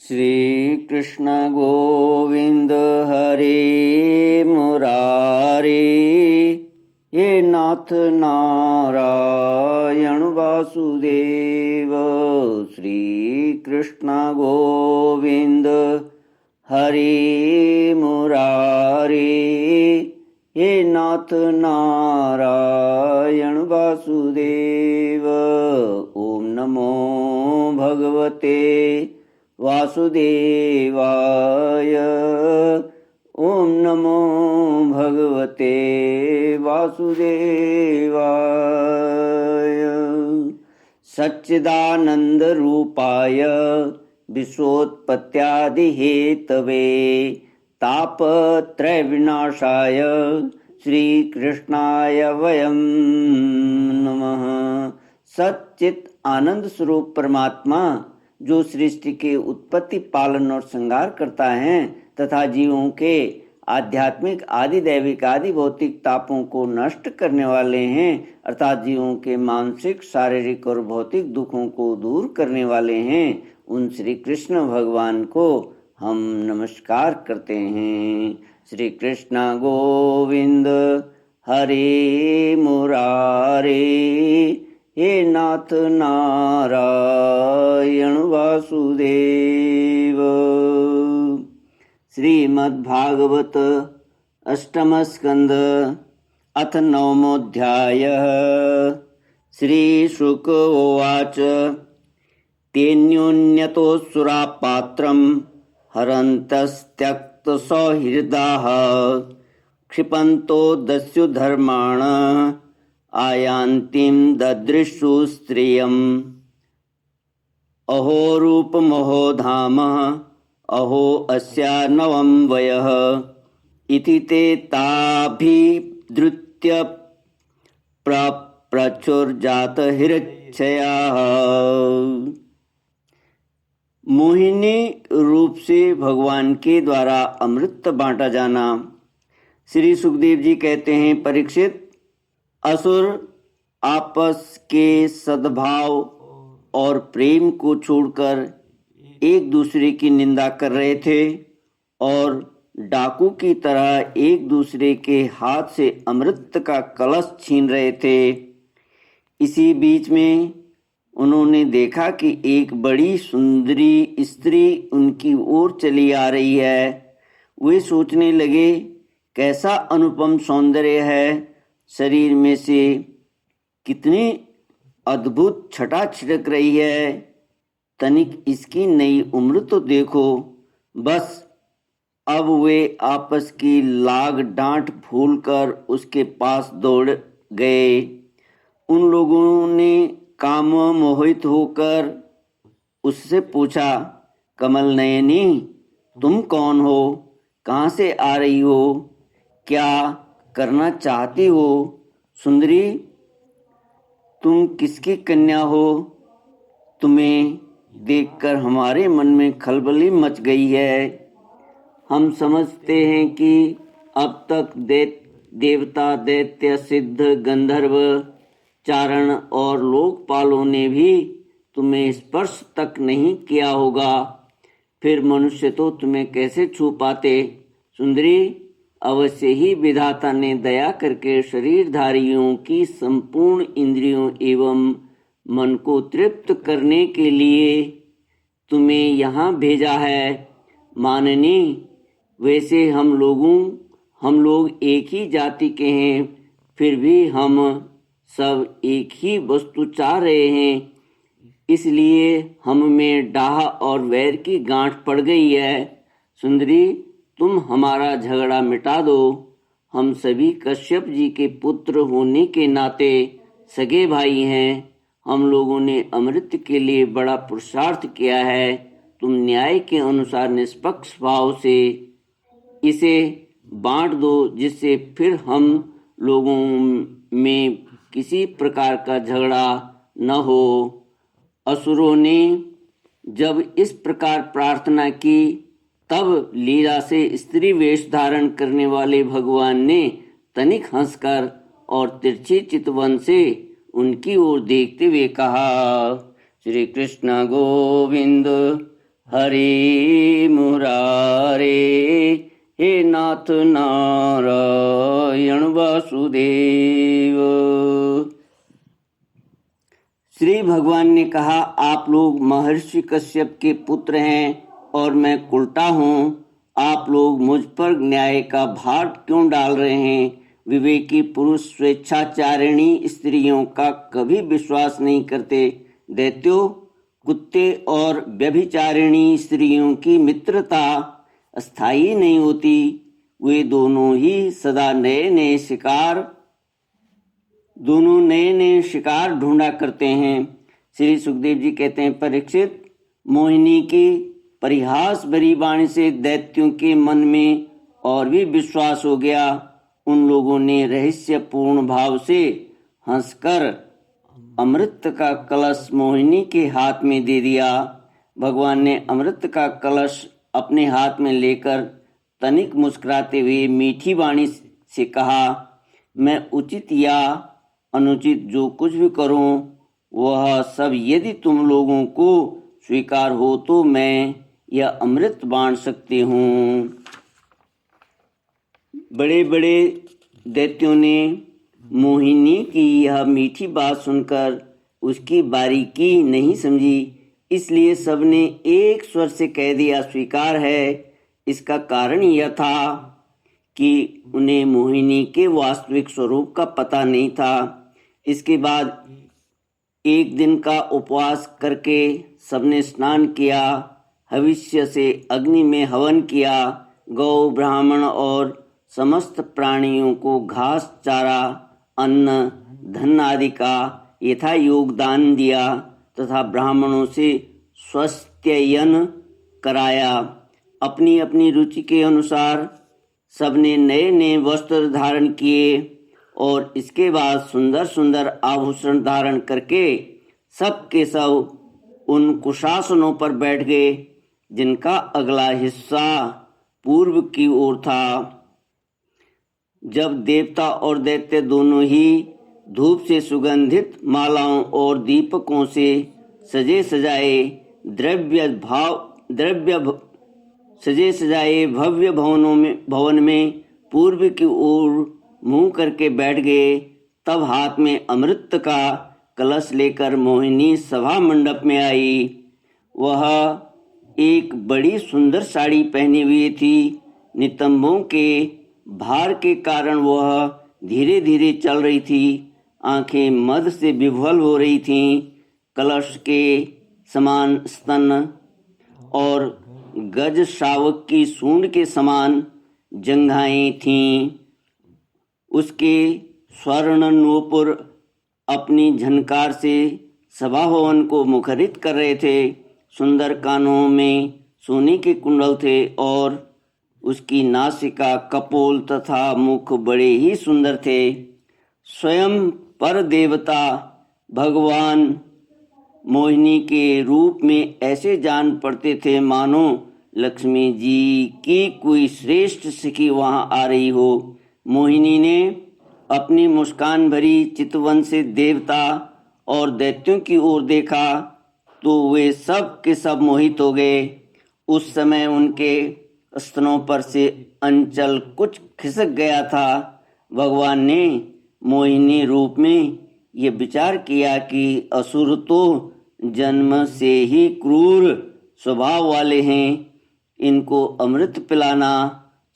श्री कृष्ण गोविंद हरे मुरारे, हे नाथ नारायण वासुदेव। श्री कृष्ण गोविंद हरे मुरारे, हे नाथ नारायण वासुदेव। ओम नमो भगवते वासुदेवाय। ओम नमो भगवते वासुदेवाय। सच्चिदानंद रूपाय विश्वोत्पत्त्यादि हेतवे तापत्रय विनाशाय श्री कृष्णाय वयं नमः। सच्चित आनंद स्वरूप परमात्मा जो सृष्टि के उत्पत्ति, पालन और संहार करता है तथा जीवों के आध्यात्मिक, आदि दैविक, आदि भौतिक तापों को नष्ट करने वाले हैं, अर्थात जीवों के मानसिक, शारीरिक और भौतिक दुखों को दूर करने वाले हैं, उन श्री कृष्ण भगवान को हम नमस्कार करते हैं। श्री कृष्ण गोविंद हरे मुरारे, हे नाथ नारायण वासुदेव। श्रीमद्भागवत अष्टम स्कंद अथ नवमोऽध्यायः। श्री शुक उवाच तेऽन्योन्यतोऽसुरा पात्रं हरन्तस्त्यक्तसौहृदाः क्षिपन्तो दस्युधर्माण आयान्तीं ददृशु स्त्रियम्। अहो रूपमहो धाम अहो अस्या नवं वयः इति ते ताभिधृत्य प्रचुर्जातहिरच्छयाः। मोहिनी रूप से भगवान के द्वारा अमृत बांटा जाना। श्री सुखदेव जी कहते हैं, परीक्षित, असुर आपस के सद्भाव और प्रेम को छोड़कर एक दूसरे की निंदा कर रहे थे और डाकू की तरह एक दूसरे के हाथ से अमृत का कलश छीन रहे थे। इसी बीच में उन्होंने देखा कि एक बड़ी सुंदरी स्त्री उनकी ओर चली आ रही है। वे सोचने लगे, कैसा अनुपम सौंदर्य है, शरीर में से कितनी अद्भुत छटा छिड़क रही है, तनिक इसकी नई उम्र तो देखो। बस अब वे आपस की लाग डांट भूलकर उसके पास दौड़ गए। उन लोगों ने काम मोहित होकर उससे पूछा, कमल नयनी, तुम कौन हो, कहाँ से आ रही हो, क्या करना चाहती हो? सुंदरी, तुम किसकी कन्या हो? तुम्हें देखकर हमारे मन में खलबली मच गई है। हम समझते हैं कि अब तक देवता, दैत्य, सिद्ध, गंधर्व, चारण और लोकपालों ने भी तुम्हें स्पर्श तक नहीं किया होगा, फिर मनुष्य तो तुम्हें कैसे छू पाते? सुंदरी, अवश्य ही विधाता ने दया करके शरीरधारियों की संपूर्ण इंद्रियों एवं मन को तृप्त करने के लिए तुम्हें यहाँ भेजा है। माननी, वैसे हम लोग एक ही जाति के हैं, फिर भी हम सब एक ही वस्तु चाह रहे हैं, इसलिए हम में डाह और वैर की गांठ पड़ गई है। सुंदरी, तुम हमारा झगड़ा मिटा दो। हम सभी कश्यप जी के पुत्र होने के नाते सगे भाई हैं। हम लोगों ने अमृत के लिए बड़ा पुरुषार्थ किया है। तुम न्याय के अनुसार निष्पक्ष भाव से इसे बांट दो, जिससे फिर हम लोगों में किसी प्रकार का झगड़ा न हो। असुरों ने जब इस प्रकार प्रार्थना की, तब लीला से स्त्री वेश धारण करने वाले भगवान ने तनिक हंसकर और तिरछी चितवन से उनकी ओर देखते हुए कहा, श्री कृष्ण गोविंद हरे मुरारे, हे नाथ नारायण वासुदेव। श्री भगवान ने कहा, आप लोग महर्षि कश्यप के पुत्र हैं और मैं उल्टा हूँ। आप लोग मुझ पर न्याय का भार क्यों डाल रहे हैं? विवेकी पुरुष स्वेच्छाचारिणी स्त्रियों का कभी विश्वास नहीं करते। दैत्यों, कुत्ते और व्यभिचारिणी स्त्रियों की मित्रता अस्थायी नहीं होती। वे दोनों सदा नए नए शिकार ढूंढा करते हैं। श्री सुखदेव जी कहते हैं, परीक्षित, मोहिनी की परिहास भरी वाणी से दैत्यों के मन में और भी विश्वास हो गया। उन लोगों ने रहस्यपूर्ण भाव से हंसकर अमृत का कलश मोहिनी के हाथ में दे दिया। भगवान ने अमृत का कलश अपने हाथ में लेकर तनिक मुस्कुराते हुए मीठी वाणी से कहा, मैं उचित या अनुचित जो कुछ भी करूं, वह सब यदि तुम लोगों को स्वीकार हो तो मैं यह अमृत बांट सकती हूँ। बड़े बड़े दैत्यों ने मोहिनी की यह मीठी बात सुनकर उसकी बारीकी नहीं समझी, इसलिए सबने एक स्वर से कह दिया, स्वीकार है। इसका कारण यह था कि उन्हें मोहिनी के वास्तविक स्वरूप का पता नहीं था। इसके बाद एक दिन का उपवास करके सबने स्नान किया, हविष्य से अग्नि में हवन किया, गौ, ब्राह्मण और समस्त प्राणियों को घास, चारा, अन्न, धन आदि का यथा योगदान दिया तथा ब्राह्मणों से स्वस्त्ययन कराया। अपनी अपनी रुचि के अनुसार सबने नए नए वस्त्र धारण किए और इसके बाद सुंदर सुंदर आभूषण धारण करके सब के सब उन कुशासनों पर बैठ गए जिनका अगला हिस्सा पूर्व की ओर था। जब देवता और दैत्य दोनों ही धूप से सुगंधित मालाओं और दीपकों से सजे सजाए भव्य भवन में पूर्व की ओर मुंह करके बैठ गए, तब हाथ में अमृत का कलश लेकर मोहिनी सभा मंडप में आई। वह एक बड़ी सुंदर साड़ी पहनी हुई थी। नितंबों के भार के कारण वह धीरे धीरे चल रही थी। आंखें मद से विह्वल हो रही थीं। कलश के समान स्तन और गज शावक की सूंड के समान जंघाएं थीं। उसके स्वर्ण नूपुर अपनी झनकार से सभा भवन को मुखरित कर रहे थे। सुंदर कानों में सोने के कुंडल थे और उसकी नासिका, कपोल तथा मुख बड़े ही सुंदर थे। स्वयं पर देवता भगवान मोहिनी के रूप में ऐसे जान पड़ते थे मानो लक्ष्मी जी की कोई श्रेष्ठ सखी वहां आ रही हो। मोहिनी ने अपनी मुस्कान भरी चितवन से देवता और दैत्यों की ओर देखा तो वे सब के सब मोहित हो गए। उस समय उनके स्तनों पर से अंचल कुछ खिसक गया था। भगवान ने मोहिनी रूप में ये विचार किया कि असुर तो जन्म से ही क्रूर स्वभाव वाले हैं, इनको अमृत पिलाना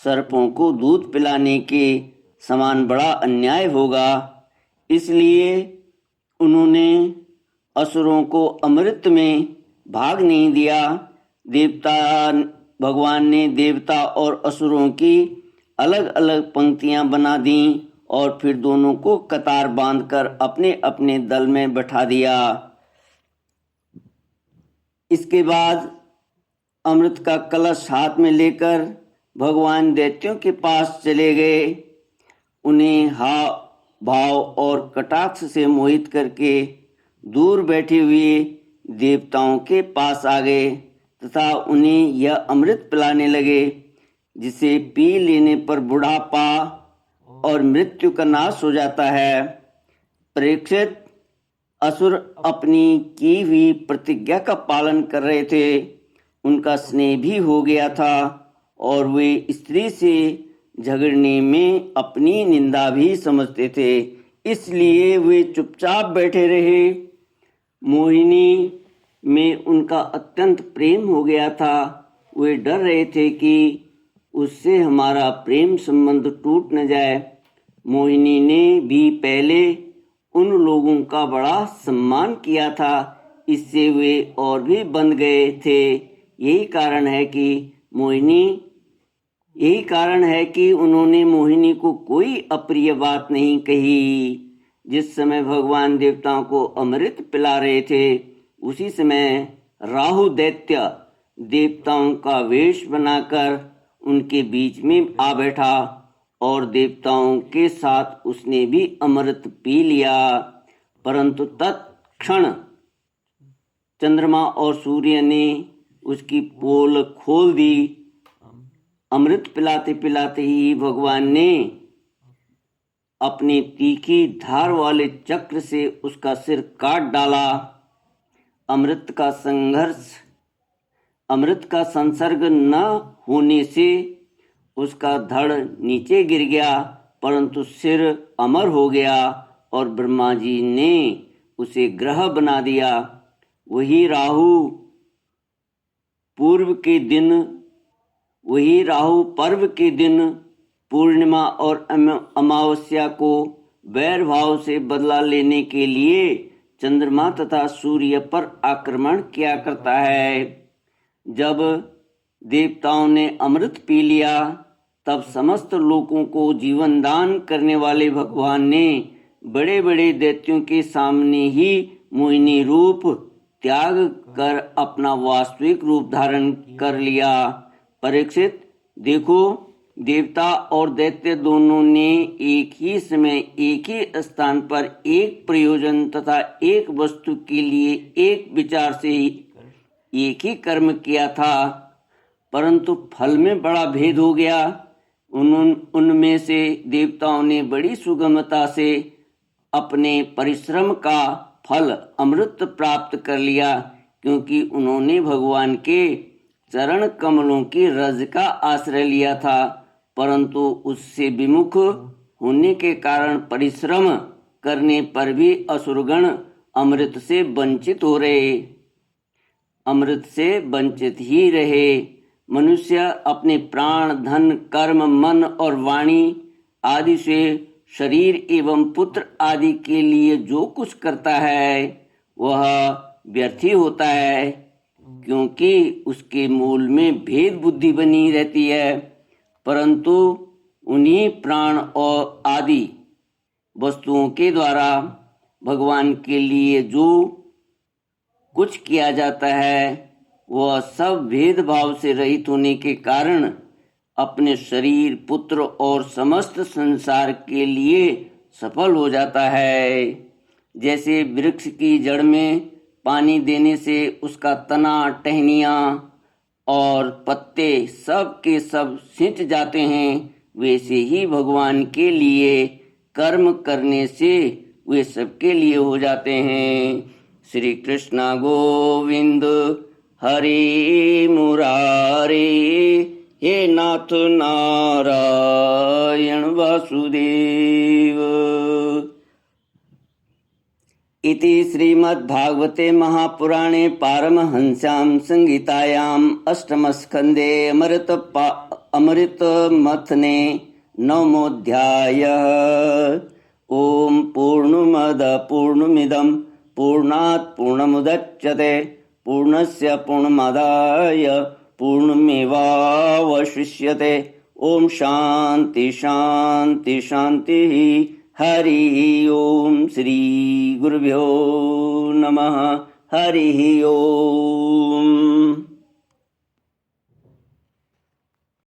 सर्पों को दूध पिलाने के समान बड़ा अन्याय होगा। इसलिए उन्होंने असुरों को अमृत में भाग नहीं दिया। भगवान ने देवता और असुरों की अलग अलग पंक्तियां बना दी और फिर दोनों को कतार बांधकर अपने अपने दल में बैठा दिया। इसके बाद अमृत का कलश हाथ में लेकर भगवान दैत्यों के पास चले गए। उन्हें हाव भाव और कटाक्ष से मोहित करके दूर बैठे हुए देवताओं के पास आ गए तथा उन्हें यह अमृत पिलाने लगे जिसे पी लेने पर बुढ़ापा और मृत्यु का नाश हो जाता है। परीक्षित, असुर अपनी की हुई प्रतिज्ञा का पालन कर रहे थे। उनका स्नेह भी हो गया था और वे स्त्री से झगड़ने में अपनी निंदा भी समझते थे, इसलिए वे चुपचाप बैठे रहे। मोहिनी में उनका अत्यंत प्रेम हो गया था। वे डर रहे थे कि उससे हमारा प्रेम संबंध टूट न जाए। मोहिनी ने भी पहले उन लोगों का बड़ा सम्मान किया था, इससे वे और भी बंध गए थे। यही कारण है कि उन्होंने मोहिनी को कोई अप्रिय बात नहीं कही। जिस समय भगवान देवताओं को अमृत पिला रहे थे, उसी समय राहु दैत्य देवताओं का वेश बनाकर उनके बीच में आ बैठा और देवताओं के साथ उसने भी अमृत पी लिया। परंतु तत्क्षण चंद्रमा और सूर्य ने उसकी पोल खोल दी। अमृत पिलाते पिलाते ही भगवान ने अपनी तीखी धार वाले चक्र से उसका सिर काट डाला। अमृत का संसर्ग न होने से उसका धड़ नीचे गिर गया, परंतु सिर अमर हो गया और ब्रह्मा जी ने उसे ग्रह बना दिया। वही राहु पर्व के दिन पूर्णिमा और अमावस्या को वैर भाव से बदला लेने के लिए चंद्रमा तथा सूर्य पर आक्रमण किया करता है। जब देवताओं ने अमृत पी लिया, तब समस्त लोगों को जीवन दान करने वाले भगवान ने बड़े बड़े दैत्यों के सामने ही मोहिनी रूप त्याग कर अपना वास्तविक रूप धारण कर लिया। परीक्षित, देखो, देवता और दैत्य दोनों ने एक ही समय एक ही स्थान पर एक प्रयोजन तथा एक वस्तु के लिए एक विचार से एक ही कर्म किया था, परंतु फल में बड़ा भेद हो गया। उनमें से देवताओं ने बड़ी सुगमता से अपने परिश्रम का फल अमृत प्राप्त कर लिया, क्योंकि उन्होंने भगवान के चरण कमलों की रज का आश्रय लिया था। परंतु उससे विमुख होने के कारण परिश्रम करने पर भी असुरगण अमृत से वंचित ही रहे। मनुष्य अपने प्राण, धन, कर्म, मन और वाणी आदि से शरीर एवं पुत्र आदि के लिए जो कुछ करता है वह व्यर्थ ही होता है, क्योंकि उसके मूल में भेद बुद्धि बनी रहती है। परंतु उन्हीं प्राण और आदि वस्तुओं के द्वारा भगवान के लिए जो कुछ किया जाता है वह सब भेदभाव से रहित होने के कारण अपने शरीर, पुत्र और समस्त संसार के लिए सफल हो जाता है। जैसे वृक्ष की जड़ में पानी देने से उसका तना, टहनियाँ और पत्ते सब के सब सिंच जाते हैं, वैसे ही भगवान के लिए कर्म करने से वे सबके लिए हो जाते हैं। श्री कृष्ण गोविंद हरे मुरारे, हे नाथ नारायण वासुदेव। इति श्रीमद्भागवते महापुराणे पारमहंस्यां संहितायां अष्टमस्कन्धे अमृतमथने नवमोऽध्यायः। ॐ पूर्णमद पूर्णमिदं पूर्णात् पूर्णमुदच्यते पूर्णस्य पूर्णमादाय पूर्णमेवावशिष्यते। ॐ शान्ति शान्ति शान्तिः। हरि ओम। श्री गुरुभ्यो नमः। हरि ओम।